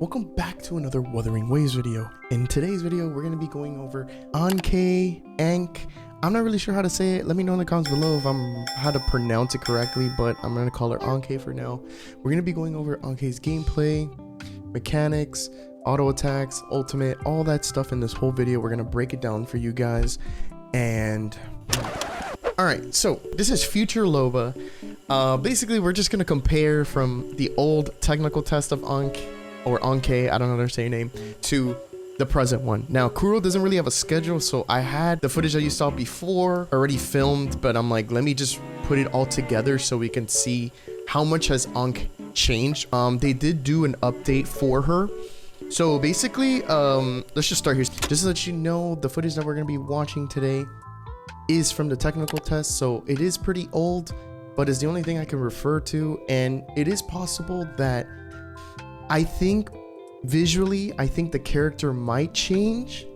welcome back to another Wuthering Waves video. In today's video, we're going to be going over Anke. I'm not really sure how to say it. Let me know in the comments below if I'm how to pronounce it correctly, but I'm going to call her Anke for now. We're going to be going over Anke's gameplay, mechanics, auto attacks, ultimate, all that stuff in this whole video. We're going to break it down for you guys. And alright, so this is future Loba. Basically, we're just going to compare from the old technical test of Anke, I don't know how to say her name, to the present one. Now, Kuro doesn't really have a schedule, so I had the footage that you saw before already filmed, but I'm like, let me just put it all together so we can see how much has Anke changed. They did do an update for her. So basically, let's just start here. Just to let you know, the footage that we're going to be watching today is from the technical test, so it is pretty old, but it's the only thing I can refer to, and it is possible that I think visually, I think the character might change,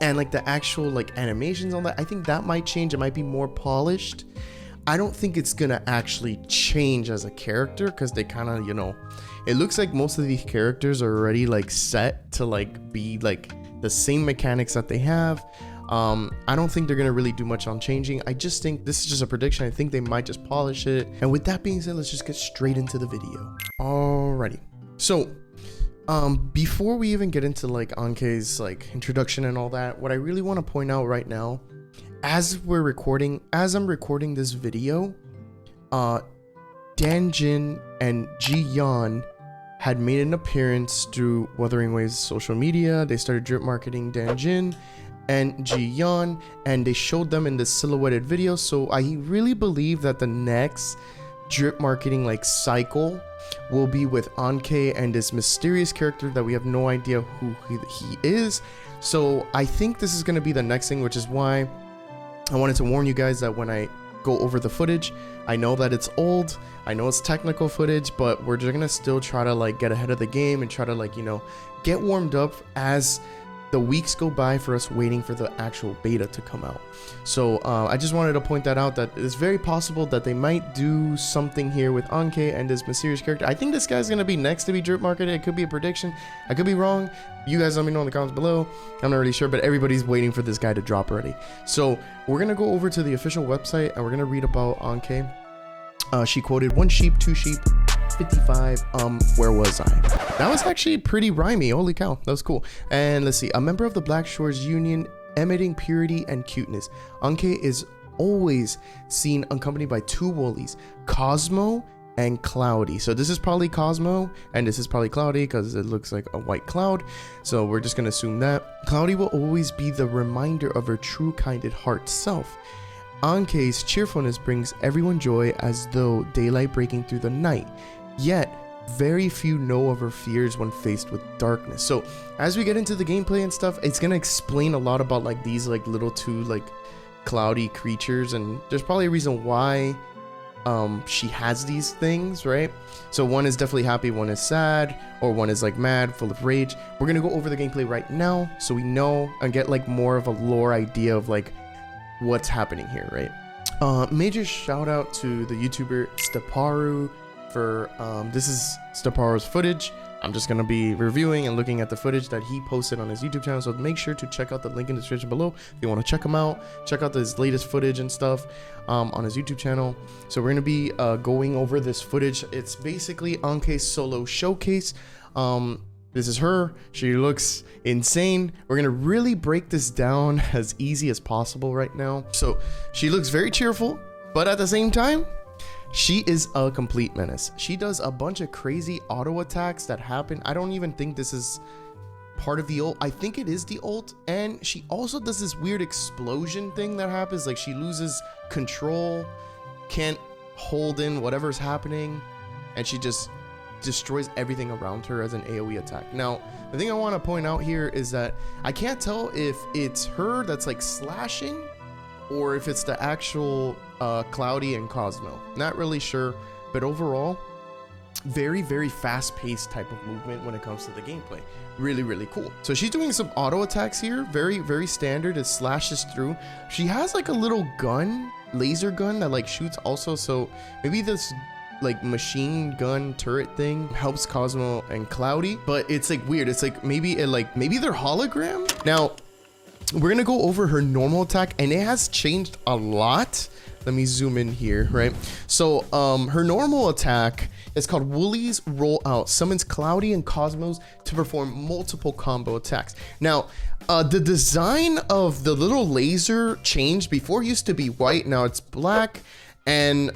and like the actual like animations on that, I think that might change. It might be more polished. I don't think it's gonna actually change as a character, because they kind of, you know, it looks like most of these characters are already like set to like be like the same mechanics that they have. I don't think they're gonna really do much on changing. I just think this is just a prediction. I think they might just polish it. And with that being said, let's just get straight into the video. Alrighty. So, before we even get into like Anke's like introduction and all that, what I really want to point out right now, as I'm recording this video, Danjin and Ji-yeon had made an appearance through Wuthering Waves social media. They started drip marketing Danjin and Ji-yeon, and they showed them in this silhouetted video. So I really believe that the next drip marketing like cycle will be with Anke and this mysterious character that we have no idea who he is. So I think this is going to be the next thing, which is why I wanted to warn you guys that when I go over the footage, I know that it's old, I know it's technical footage, but we're just gonna still try to like get ahead of the game and try to like, you know, get warmed up as the weeks go by for us waiting for the actual beta to come out. So I just wanted to point that out, that it's very possible that they might do something here with Anke and this mysterious character. I think this guy's gonna be next to be drip marketed. It could be a prediction, I could be wrong. You guys let me know in the comments below. I'm not really sure, but everybody's waiting for this guy to drop already. So we're gonna go over to the official website and we're gonna read about Anke. She quoted 1 sheep, 2 sheep, 55, where was I? That was actually pretty rhymey. Holy cow, that was cool. And let's see, a member of the Black Shores Union, emitting purity and cuteness. Anke is always seen accompanied by 2 woolies, Cosmo and Cloudy. So this is probably Cosmo and this is probably Cloudy because it looks like a white cloud. So we're just gonna assume that. Cloudy will always be the reminder of her true kinded heart self. Anke's cheerfulness brings everyone joy, as though daylight breaking through the night. Yet, very few know of her fears when faced with darkness. So, as we get into the gameplay and stuff, it's gonna explain a lot about like these like little 2 like cloudy creatures, and there's probably a reason why she has these things, right? So one is definitely happy, one is sad, or one is like mad, full of rage. We're gonna go over the gameplay right now so we know and get like more of a lore idea of like what's happening here, right? Major shout out to the YouTuber Steparu for this is Steparu's footage. I'm just gonna be reviewing and looking at the footage that he posted on his YouTube channel, so make sure to check out the link in the description below if you want to check him out. Check out his latest footage and stuff on his YouTube channel. So we're gonna be going over this footage. It's basically Anke's solo showcase. This is her. She looks insane. We're gonna really break this down as easy as possible right now. So she looks very cheerful, but at the same time, she is a complete menace. She does a bunch of crazy auto attacks that happen. I don't even think this is part of the ult. I think it is the ult. And she also does this weird explosion thing that happens. Like she loses control, can't hold in whatever's happening, and she just destroys everything around her as an AoE attack. Now, the thing I want to point out here is that I can't tell if it's her that's like slashing or if it's the actual Cloudy and Cosmo. Not really sure, but overall, very, very fast-paced type of movement when it comes to the gameplay. Really, really cool. So she's doing some auto attacks here. Very, very standard. It slashes through. She has like a little gun, laser gun that like shoots also. So maybe this like machine gun turret thing helps Cosmo and Cloudy, but it's like weird. It's like maybe they're hologram. Now we're gonna go over her normal attack, and it has changed a lot. Let me zoom in here, right? So her normal attack is called Woolly's Rollout. Summons Cloudy and Cosmos to perform multiple combo attacks. Now, the design of the little laser changed. Before it used to be white, now it's black. And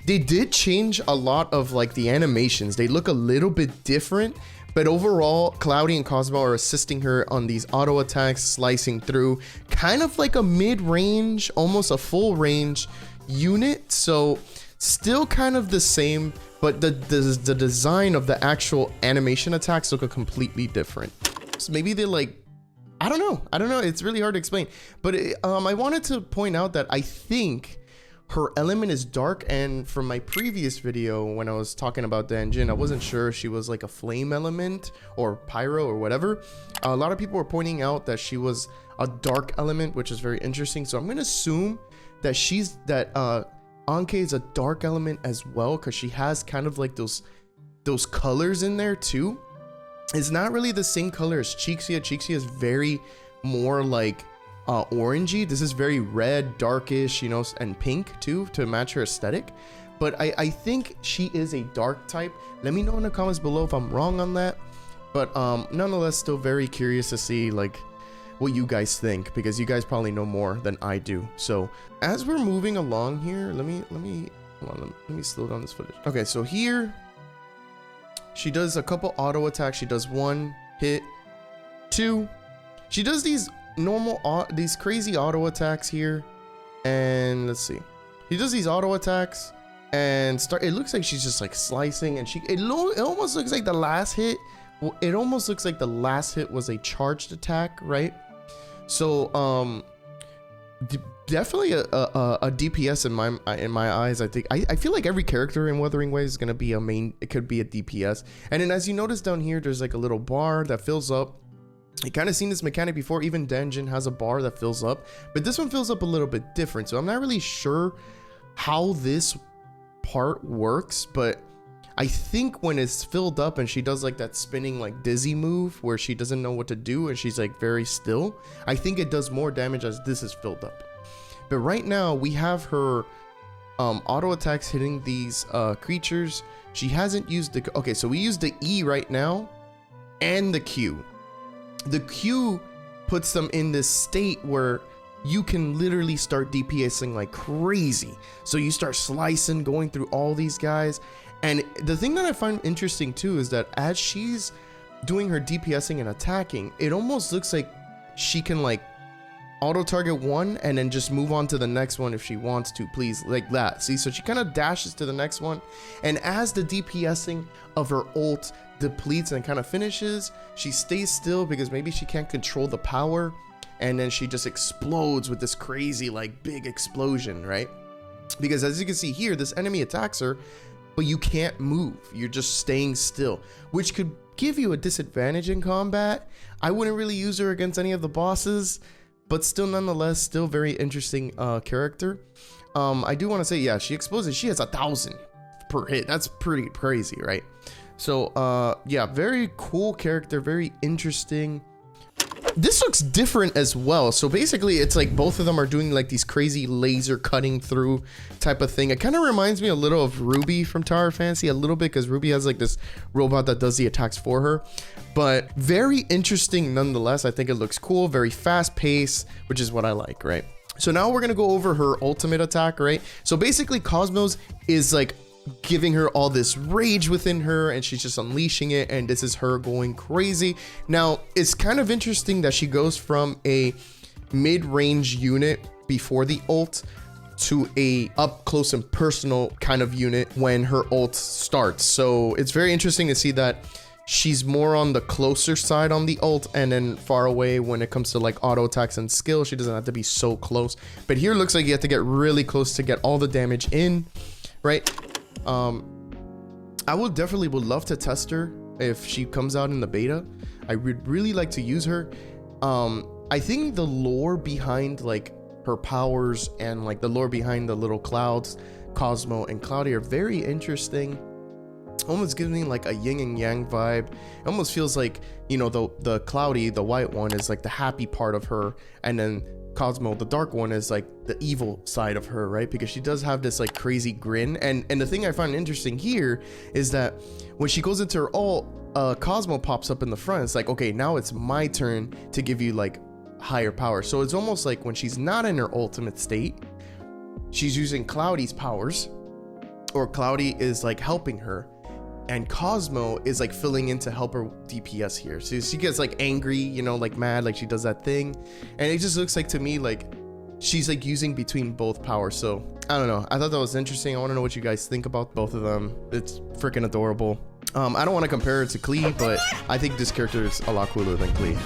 they did change a lot of like the animations. They look a little bit different. But overall, Cloudy and Cosmo are assisting her on these auto attacks, slicing through kind of like a mid-range, almost a full range unit. So still kind of the same, but the design of the actual animation attacks look completely different. So maybe they're like, I don't know. It's really hard to explain. But I wanted to point out that I think her element is dark, and from my previous video when I was talking about Danjin, I wasn't sure if she was like a flame element or pyro or whatever. A lot of people were pointing out that she was a dark element, which is very interesting. So I'm gonna assume that Anke is a dark element as well, because she has kind of like those colors in there too. It's not really the same color as Chixia. Chixia is very more like orangey. This is very red, darkish, you know, and pink too, to match her aesthetic. But I think she is a dark type. Let me know in the comments below if I'm wrong on that. But nonetheless, still very curious to see like what you guys think, because you guys probably know more than I do. So as we're moving along here, let me slow down this footage. Okay, so here she does a couple auto attacks. She does 1 hit, 2. She does these these crazy auto attacks here, and let's see, he does these auto attacks and it looks like she's just like slicing, and it almost looks like the last hit was a charged attack, right? So definitely a DPS in my eyes. I think I feel like every character in Wuthering Waves is gonna be a main, it could be a DPS. And then as you notice down here, there's like a little bar that fills up. I kind of seen this mechanic before. Even Danjin has a bar that fills up, but this one fills up a little bit different. So I'm not really sure how this part works, but I think when it's filled up and she does like that spinning like dizzy move where she doesn't know what to do and she's like very still, I think it does more damage as this is filled up. But right now we have her auto attacks hitting these creatures. She hasn't used the, okay, so we use the E right now and the Q. The Q puts them in this state where you can literally start DPSing like crazy. So you start slicing, going through all these guys. And the thing that I find interesting too is that as she's doing her DPSing and attacking, it almost looks like she can like auto target one and then just move on to the next one if she wants to, please, like that. See, so she kind of dashes to the next one, and as the DPSing of her ult depletes and kind of finishes, she stays still because maybe she can't control the power, and then she just explodes with this crazy like big explosion, right? Because as you can see here, this enemy attacks her, but you can't move, you're just staying still, which could give you a disadvantage in combat. I wouldn't really use her against any of the bosses, but still, nonetheless, still very interesting character. I do want to say, yeah, she exposes, she has 1,000 per hit. That's pretty crazy, right? So yeah, very cool character, very interesting. This looks different as well. So basically it's like both of them are doing like these crazy laser cutting through type of thing. It kind of reminds me a little of Ruby from Tower Fantasy, a little bit, because Ruby has like this robot that does the attacks for her. But very interesting nonetheless. I think it looks cool, very fast paced, which is what I like, right? So now we're gonna go over her ultimate attack, right? So basically Cosmos is like giving her all this rage within her, and she's just unleashing it, and this is her going crazy. Now it's kind of interesting that she goes from a mid-range unit before the ult to a up close and personal kind of unit when her ult starts. So it's very interesting to see that she's more on the closer side on the ult, and then far away when it comes to like auto attacks and skill. She doesn't have to be so close, but here looks like you have to get really close to get all the damage in, right? I would love to test her if she comes out in the beta. I would really like to use her. I think the lore behind like her powers and like the lore behind the little clouds Cosmo and Cloudy are very interesting. Almost gives me like a yin and yang vibe. It almost feels like, you know, the Cloudy, the white one, is like the happy part of her, and then Cosmo, the dark one, is like the evil side of her, right? Because she does have this like crazy grin. And the thing I find interesting here is that when she goes into her ult, Cosmo pops up in the front. It's like, okay, now it's my turn to give you like higher power. So it's almost like when she's not in her ultimate state, she's using Cloudy's powers, or Cloudy is like helping her, and Cosmo is like filling in to help her DPS here. So she gets like angry, you know, like mad, like she does that thing, and it just looks like to me like she's like using between both powers. So I don't know, I thought that was interesting. I want to know what you guys think about both of them. It's freaking adorable. I don't want to compare her to Klee, but I think this character is a lot cooler than Klee.